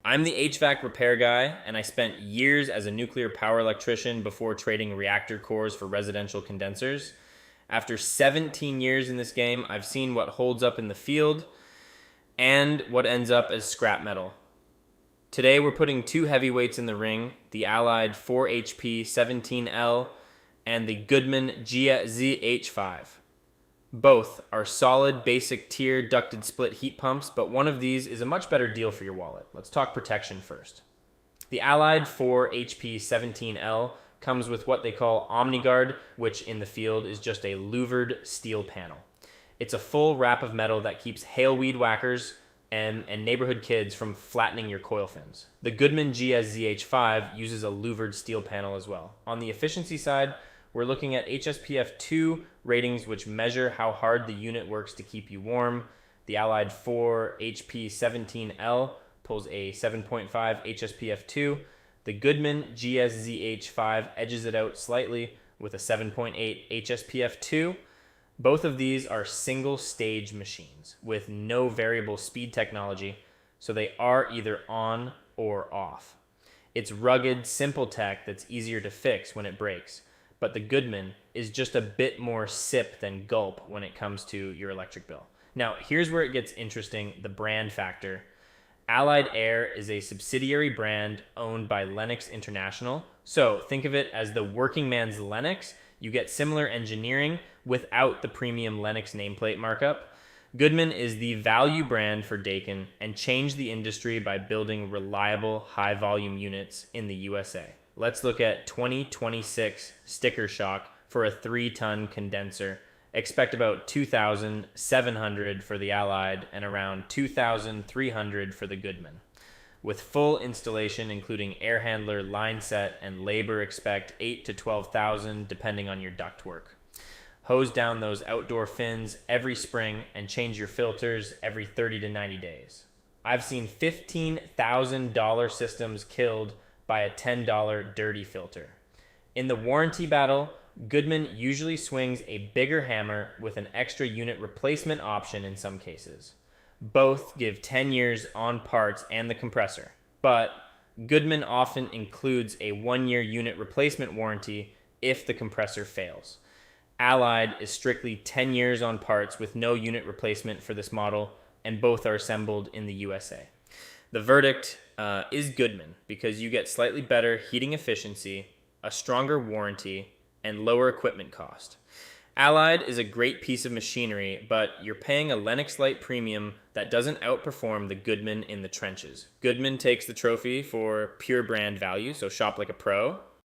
I'm the HVAC repair guy, and I spent years as a nuclear power electrician before trading reactor cores for residential condensers. After 17 years in this game, I've seen what holds up in the field and what ends up as scrap metal. Today, we're putting two heavyweights in the ring, the Allied 4HP 17L and the Goodman GZH5. Both are solid, basic tier ducted split heat pumps, but one of these is a much better deal for your wallet. Let's talk protection first. The Allied 4HP 17L comes with what they call OmniGuard, which in the field is just a louvered steel panel. It's a full wrap of metal that keeps hail weed whackers and neighborhood kids from flattening your coil fins. The Goodman GZH5 uses a louvered steel panel as well. On the efficiency side, we're looking at HSPF 2 ratings, which measure how hard the unit works to keep you warm. The Allied 4 HP 17L pulls a 7.5 HSPF 2. The Goodman GZH5 edges it out slightly with a 7.8 HSPF 2. Both of these are single stage machines with no variable speed technology, so they are either on or off. It's rugged, simple tech that's easier to fix when it breaks. But the Goodman is just a bit more sip than gulp when it comes to your electric bill. Now, here's where it gets interesting, the brand factor. Allied Air is a subsidiary brand owned by Lennox International. So think of it as the working man's Lennox. You get similar engineering without the premium Lennox nameplate markup. Goodman is the value brand for Daikin and changed the industry by building reliable, high-volume units in the USA. Let's look at 2026 sticker shock for a 3-ton condenser. Expect about $2,700 for the Allied and around $2,300 for the Goodman. With full installation, including air handler, line set, and labor, expect $8,000 to $12,000 depending on your ductwork. Hose down those outdoor fins every spring and change your filters every 30 to 90 days. I've seen $15,000 systems killed by a $10 dirty filter. In the warranty battle, Goodman usually swings a bigger hammer with an extra unit replacement option in some cases. Both give 10 years on parts and the compressor, but Goodman often includes a 1-year unit replacement warranty if the compressor fails. Allied is strictly 10 years on parts with no unit replacement for this model, and both are assembled in the USA. The verdict is Goodman because you get slightly better heating efficiency, a stronger warranty, and lower equipment cost. Allied is a great piece of machinery, but you're paying a Lennox Light premium that doesn't outperform the Goodman in the trenches. Goodman takes the trophy for pure brand value, so shop like a pro,